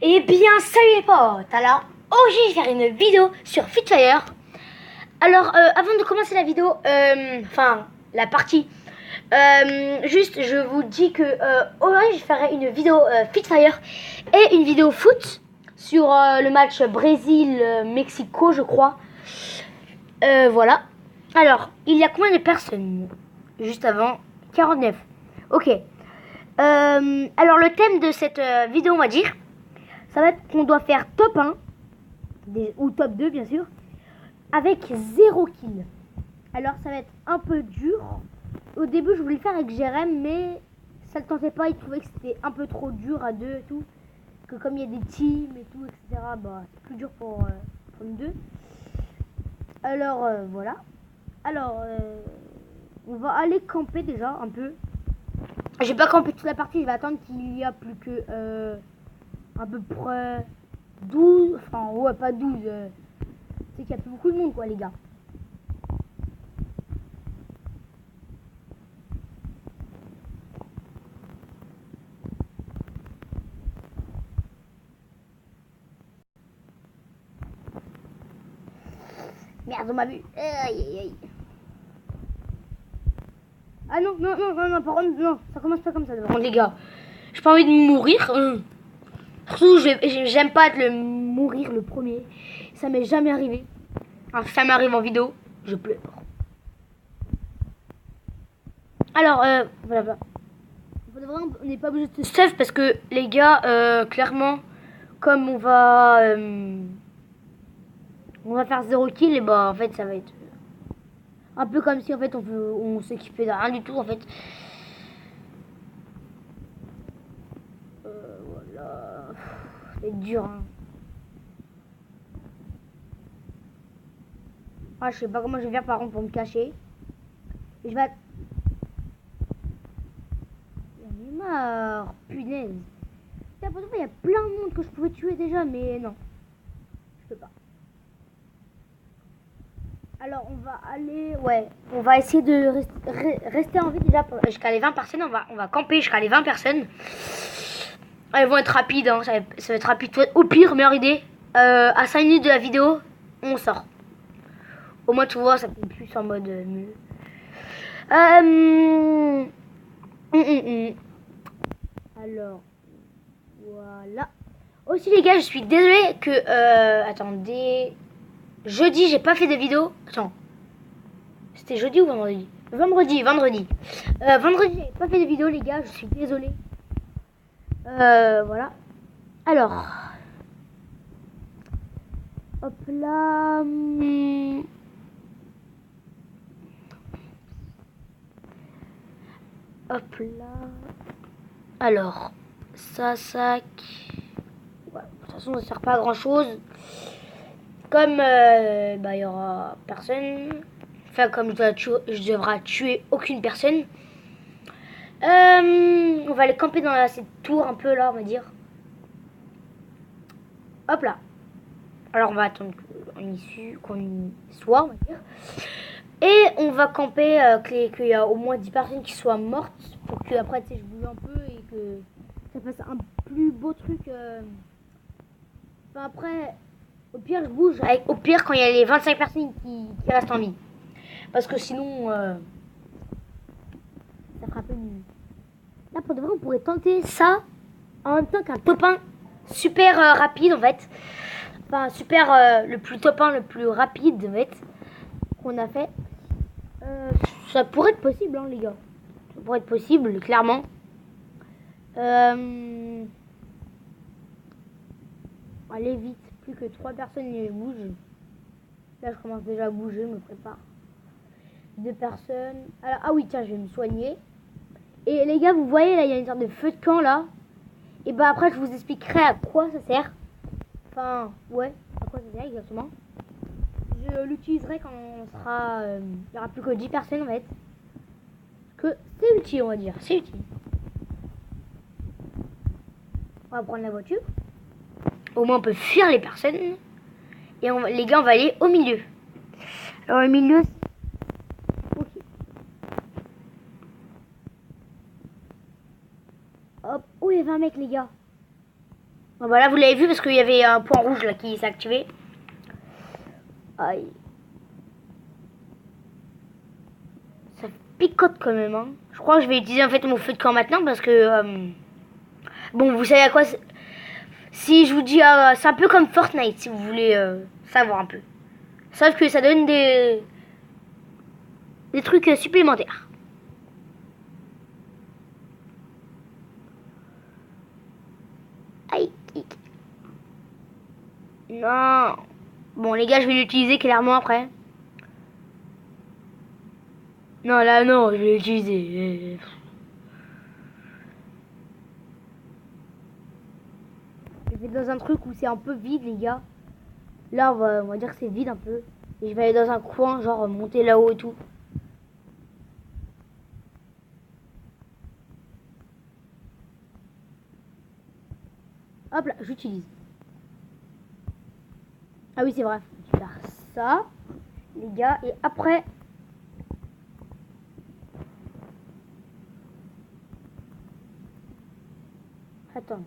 Eh bien, salut les potes. Alors, aujourd'hui, je vais faire une vidéo sur Fitfire. Alors, avant de commencer la vidéo, enfin, la partie, juste, je vous dis que aujourd'hui, je ferai une vidéo Fitfire et une vidéo foot sur le match Brésil-Mexico, je crois. Voilà. Alors, il y a combien de personnes juste avant? 49. Ok. Alors, le thème de cette vidéo, on va dire, ça va être qu'on doit faire top 1 ou top 2 bien sûr, avec 0 kill. Alors ça va être un peu dur. Au début je voulais le faire avec Jérém, mais ça le tentait pas, il trouvait que c'était un peu trop dur à deux et tout. Que comme il y a des teams et tout, etc., bah c'est plus dur pour nous deux. Alors voilà. Alors on va aller camper déjà un peu. Je vais pas camper toute la partie, je vais attendre qu'il y a plus que à peu près 12, enfin ouais pas 12, c'est qu'il y a plus beaucoup de monde quoi les gars. Merde, on m'a vu. Aïe aïe aïe. Ah non, non, non, non, non, par contre, non, ça commence pas comme ça. Par contre, les gars, j'ai pas envie de mourir. Surtout, j'aime pas être le mourir le premier. Ça m'est jamais arrivé. Alors, ça m'arrive en vidéo, je pleure. Alors, voilà. On n'est pas obligé de stuff parce que, les gars, clairement, comme on va faire 0 kill, et bah, en fait, ça va être un peu comme si, en fait, on s'équipait de rien du tout, en fait. Voilà. C'est dur, hein. Ah, je sais pas comment je vais faire par contre pour me cacher. Et je vais. J'en ai marre, punaise. Il y a plein de monde que je pouvais tuer déjà, mais non, je peux pas. Alors on va aller, ouais, on va essayer de rester en vie déjà jusqu'à les 20 personnes. On va camper jusqu'à les 20 personnes. Elles vont être rapides, hein, ça va être rapide. Au pire, meilleure idée, à 5 minutes de la vidéo, on sort. Au moins tu vois, ça fait plus en mode mieux. Alors, voilà. Aussi les gars, je suis désolée que... attendez. Jeudi, j'ai pas fait de vidéo. Attends. C'était jeudi ou vendredi? Vendredi. Vendredi, j'ai pas fait de vidéo les gars, je suis désolée. Voilà. Alors. Hop là. Hop là. Alors. Ça, sac. Ouais, de toute façon, ça sert pas à grand chose. Comme bah, il y aura personne. Enfin, comme je devrais tuer aucune personne. On va aller camper dans cette tour un peu là, on va dire. Hop là. Alors on va attendre qu'on y soit, on va dire. Et on va camper qu'il y a au moins 10 personnes qui soient mortes. Pour que après tu sais, je bouge un peu et que ça fasse un plus beau truc. Enfin après, au pire je bouge. Au pire quand il y a les 25 personnes qui restent en vie. Parce que sinon, ça fera un peu nul. Là pour de vrai on pourrait tenter ça en même temps qu'un top 1 super rapide en fait. Enfin super le plus top 1 le plus rapide en fait qu'on a fait. Ça pourrait être possible hein les gars. Ça pourrait être possible clairement. Allez vite, plus que 3 personnes ne bougent. Là je commence déjà à bouger, je me prépare. 2 personnes. Alors, ah oui tiens je vais me soigner. Et les gars vous voyez là il y a une sorte de feu de camp là. Et bah après je vous expliquerai à quoi ça sert. Enfin ouais, à quoi ça sert exactement. Je l'utiliserai quand on sera... il n'y aura plus que 10 personnes en fait. Que c'est utile on va dire, c'est utile. On va prendre la voiture. Au moins on peut fuir les personnes. Et les gars on va aller au milieu. Alors au milieu... Ok. Hop. Oh il y avait un mec les gars. Bon, bah là, vous l'avez vu parce qu'il y avait un point rouge là qui s'est activé. Aïe. Ça picote quand même, hein. Je crois que je vais utiliser en fait mon feu de camp maintenant parce que... bon, vous savez à quoi... Si je vous dis... c'est un peu comme Fortnite, si vous voulez savoir un peu. Sauf que ça donne des trucs supplémentaires. Aïe. Non. Bon, les gars, je vais l'utiliser clairement après. Non, là, non, je vais l'utiliser. Je vais dans un truc où c'est un peu vide, les gars. Là, on va dire que c'est vide un peu. Et je vais aller dans un coin, genre monter là-haut et tout. Hop là, j'utilise. Ah oui, c'est vrai. Je vais faire ça, les gars. Et après... Attends.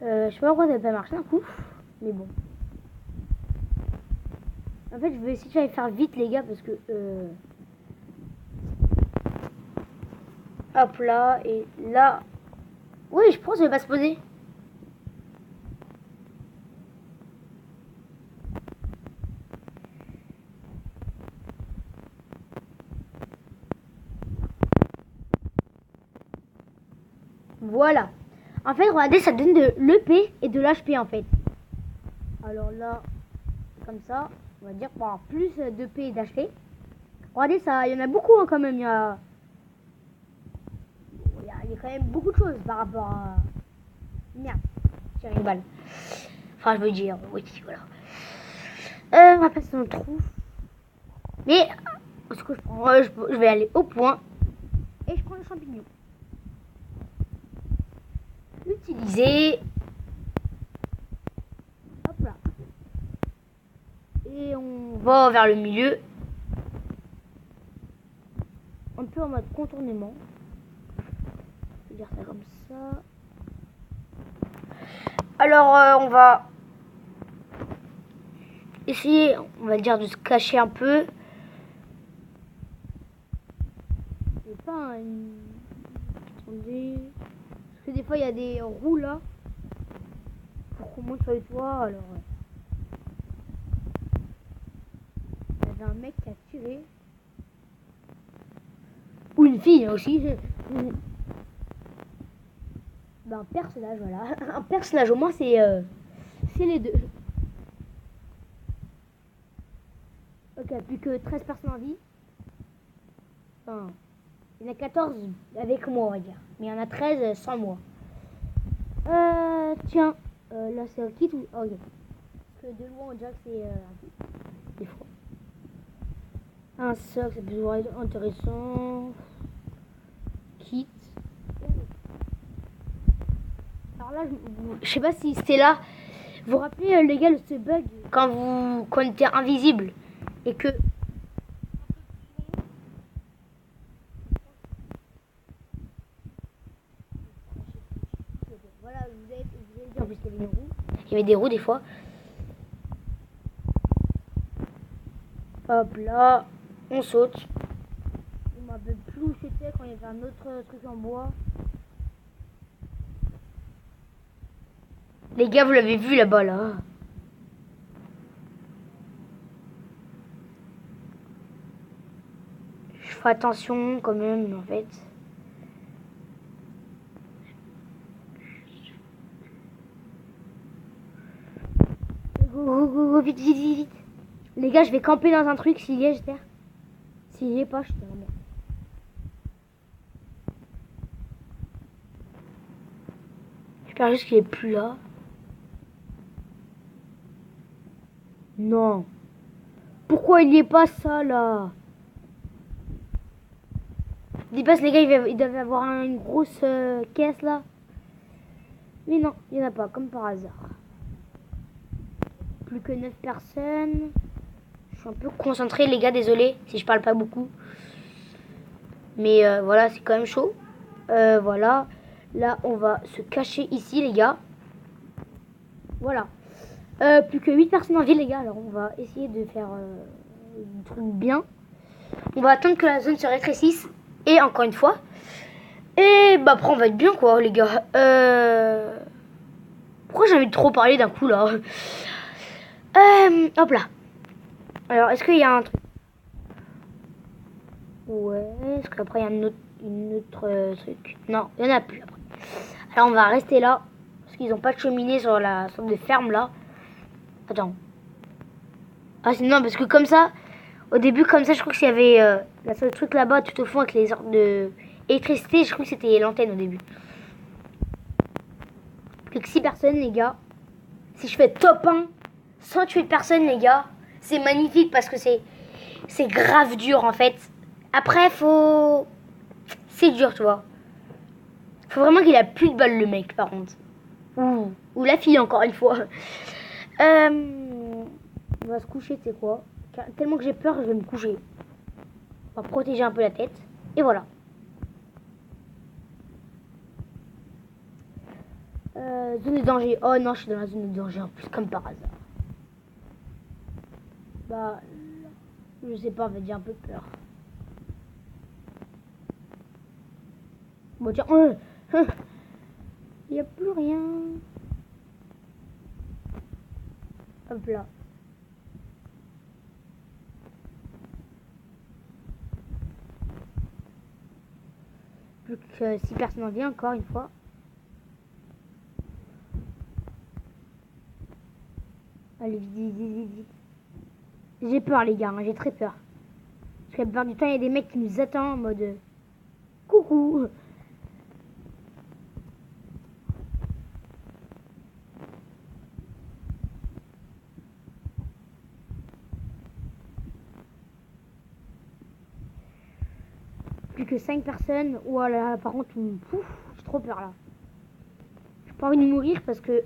Je sais pas pourquoi ça n'a pas marché un coup. Mais bon. En fait, je vais essayer d'aller faire vite, les gars, parce que... Hop là, et là... Oui, je pense que ça va pas se poser. Voilà. En fait, regardez, ça donne de l'EP et de l'HP, en fait. Alors là, comme ça, on va dire pour avoir plus d'EP et d'HP. Regardez, ça, il y en a beaucoup, hein, quand même. Il y a quand même beaucoup de choses par rapport à... Merde, j'ai une balle. Enfin, je veux dire, oui, voilà. On va passer dans le trou. Mais, ce que je prends, je vais aller au point. Et je prends le champignon. Utiliser. Hop là. Et on va vers le milieu. Un peu en mode contournement. Je vais dire ça comme ça. Alors, on va essayer, on va dire, de se cacher un peu. Et pas une... Attendez. Parce que des fois, il y a des roues là. Pour qu'on monte sur les toits, alors... Il y avait un mec qui a tiré. Ou une fille aussi. Ben, un personnage, voilà. Un personnage, au moins, c'est les deux. Ok, plus que 13 personnes en vie. Enfin, il y en a 14 avec moi, on va dire. Mais il y en a 13 sans moi. Tiens. Là, c'est un kit ou... Oh, ok. Parce que de loin, on dirait que c'est un kit. Des fois. Un socle, ça peut toujours être intéressant. Kit. Alors là, je sais pas si c'était là. Vous vous rappelez, les gars, ce bug quand on était invisible et que... Voilà, vous avez dit en plus qu'il y avait une roue. Il y avait des roues des fois. Hop là, on saute. Je me rappelle plus où c'était quand il y avait un autre truc en bois. Les gars, vous l'avez vu là-bas là. Je fais attention quand même en fait. Go, go, go, go, vite, vite, vite, vite. Les gars, je vais camper dans un truc s'il y est, j'espère. S'il y est pas, je te remets. J'espère juste qu'il est plus là. Non. Pourquoi il y est pas ça là? Je dis pas, les gars, ils doivent avoir une grosse caisse là. Mais non, il n'y en a pas, comme par hasard. Plus que 9 personnes. Je suis un peu concentré, les gars, désolé si je parle pas beaucoup. Mais voilà, c'est quand même chaud. Voilà. Là, on va se cacher ici, les gars. Voilà. Plus que 8 personnes en ville, les gars. Alors, on va essayer de faire un truc bien. On va attendre que la zone se rétrécisse. Et encore une fois. Et bah, après, on va être bien, quoi, les gars. Pourquoi j'ai envie de trop parler d'un coup, là? Hop là. Alors, est-ce qu'il y a un truc? Ouais. Est-ce qu'après, il y a une autre truc? Non, il n'y en a plus, après. Alors, on va rester là. Parce qu'ils n'ont pas de cheminée sur la sorte de ferme, là. Attends. Ah, c'est non, parce que comme ça, au début, comme ça, je crois qu'il y avait la seule truc là-bas, tout au fond, avec les sortes de électricité. Je crois que c'était l'antenne au début. Plus que 6 personnes, les gars. Si je fais top 1, sans tuer personne, les gars, c'est magnifique parce que c'est grave dur, en fait. Après, faut... C'est dur, tu vois. Faut vraiment qu'il a plus de balles, le mec, par contre. Ou la fille, encore une fois. On va se coucher, tu sais quoi. Tellement que j'ai peur, je vais me coucher. On va protéger un peu la tête. Et voilà. Zone de danger. Oh non, je suis dans la zone de danger en plus, comme par hasard. Bah, je sais pas, en fait, j'ai un peu peur. Bon, tiens, il n'y a plus rien. Hop là. Plus que 6 personnes en vie, encore une fois. Allez, vite. J'ai peur, les gars, hein, j'ai très peur. Parce que la plupart du temps, il y a des mecs qui nous attendent en mode coucou. Plus que 5 personnes. Voilà, par contre, j'ai trop peur là. J'ai pas envie de mourir parce que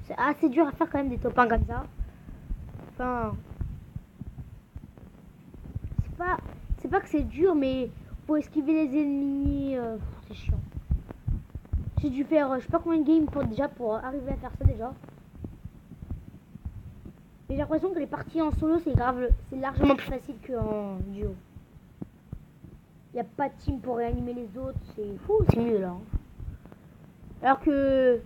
c'est assez dur à faire quand même des top 1 comme ça. Enfin, c'est pas que c'est dur, mais faut esquiver les ennemis. C'est chiant. J'ai dû faire je sais pas combien de games pour arriver à faire ça déjà. Mais j'ai l'impression que les parties en solo c'est largement plus facile qu'en duo. Il n'y a pas de team pour réanimer les autres, c'est mieux là. Alors que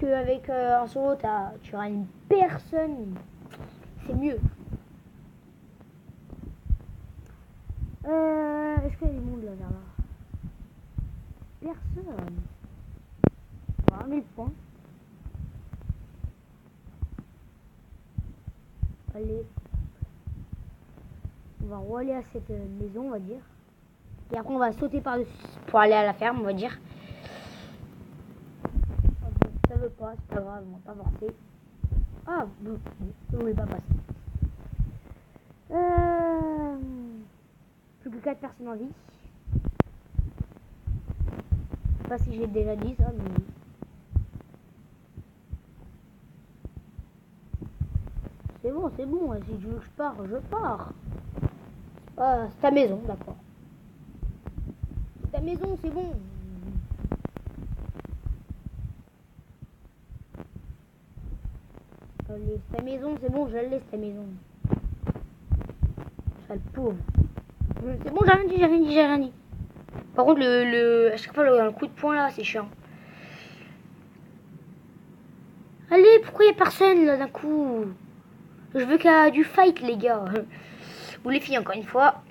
avec en solo tu réanimes personne, c'est mieux. Est-ce qu'il y a du monde là vers là? Personne. Voilà, 1000 points. Allez. On va rouler à cette maison, on va dire. Et après, on va sauter par-dessus pour aller à la ferme, on va dire. Ah bon, ça veut pas, c'est pas grave, on va pas forcer. Ah, bon, je voulais pas passer. Plus que 4 personnes en vie. Je sais pas si j'ai déjà dit ça, mais... C'est bon, si tu veux que je pars. Ah, c'est ta maison, d'accord. C'est ta maison, c'est bon. Allez, c'est ta maison, c'est bon, je la laisse ta maison. Sale pauvre. C'est bon, j'ai rien dit. Par contre, à chaque fois, un coup de poing là, c'est chiant. Allez, pourquoi il n'y a personne là d'un coup? Je veux qu'il y ait du fight, les gars. Ou les filles, encore une fois.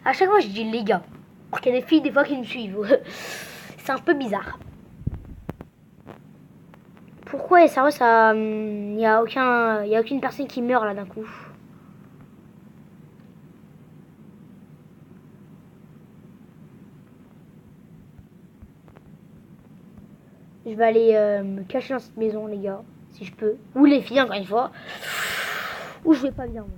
À chaque fois, je dis les gars. Parce qu'il y a des filles, des fois, qui me suivent. C'est un peu bizarre. Pourquoi, sérieux, ça... Il n'y a aucune personne qui meurt, là, d'un coup. Je vais aller me cacher dans cette maison, les gars. Si je peux. Ou les filles, encore une fois. Ou je vais pas bien, moi.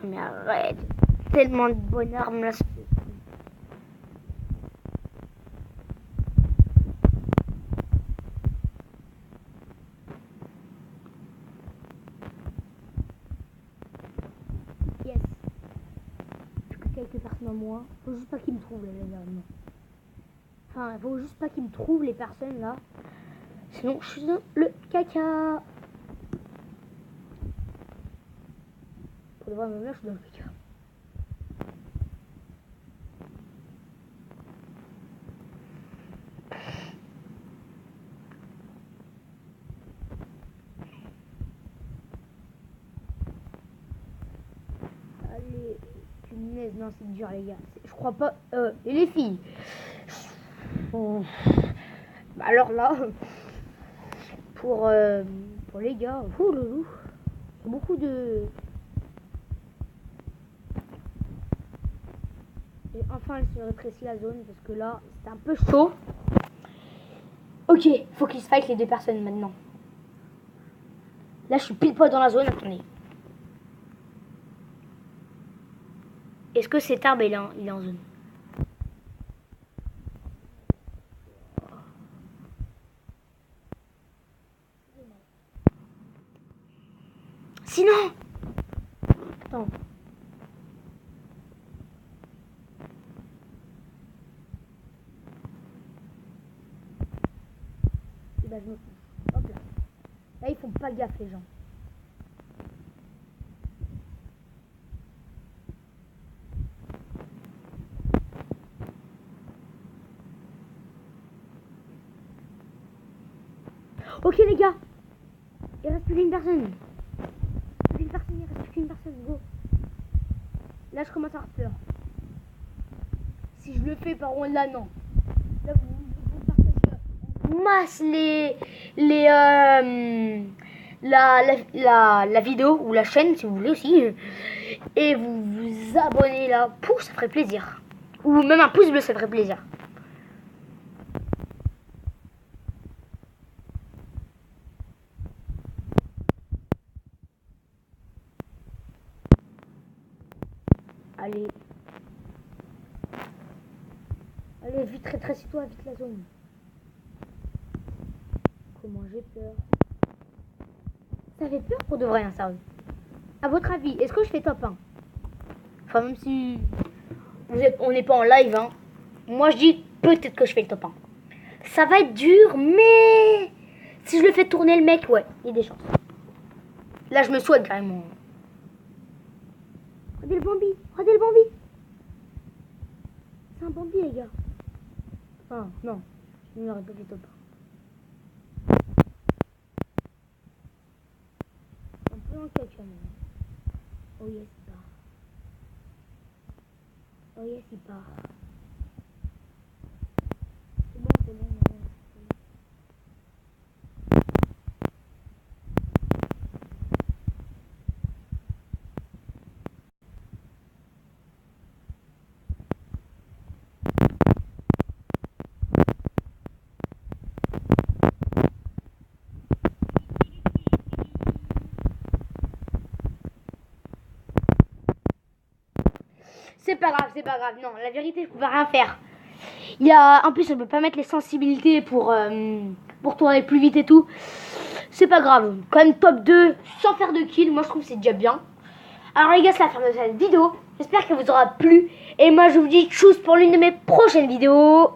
Mais arrête. Tellement de bonnes armes, là. Yes. Plus que quelques personnes à moi. Faut juste pas qu'ils me trouvent les gars. Non. Enfin, faut juste pas qu'ils me trouvent les personnes là. Sinon, je suis dans le caca. Pour le voir même là, je suis dans le caca. Allez, punaise, non, c'est dur les gars. Je crois pas. Et les filles. Bah alors là, pour les gars, beaucoup de. Et enfin, elle se rétrécit la zone parce que là, c'est un peu chaud. Ok, faut qu'ils se fight les deux personnes maintenant. Là, je suis pile poil dans la zone. Attendez. Est-ce que cet arbre il est en zone? Sinon. Attends. Et bah, je me couche. Hop là. Là, ils font pas gaffe, les gens. Ok, les gars. Il reste plus qu'une personne. Il reste plus qu'une personne. Go. Là, je commence à avoir peur. Si je le fais par contre, là, non. Là, vous partagez masse la vidéo ou la chaîne si vous voulez aussi. Et vous vous abonnez là. Pouce, ça ferait plaisir. Ou même un pouce bleu, ça ferait plaisir. Allez. Allez, vite, rétrécis-toi, vite la zone. Comment j'ai peur. Ça fait peur pour de vrai, hein, sérieux. À votre avis, est-ce que je fais top 1? Enfin, même si on n'est pas en live, hein. Moi, je dis peut-être que je fais le top 1. Ça va être dur, mais si je le fais tourner le mec, ouais, il y a des chances. Là, je me souhaite carrément. Regardez le Bambi, regardez le Bambi. C'est un Bambi, les gars. Ah, non, je n'aurais pas fait top 1. Un peu en caca, même. Oh yes, il part. Oh yes, il part. C'est bon, c'est bon. C'est pas grave, c'est pas grave. Non, la vérité, je peux rien faire. Il y a, en plus, on peut pas mettre les sensibilités pour tourner plus vite et tout. C'est pas grave. Quand même top 2 sans faire de kill, moi je trouve que c'est déjà bien. Alors les gars, c'est la fin de cette vidéo. J'espère qu'elle vous aura plu. Et moi je vous dis tchuss pour l'une de mes prochaines vidéos.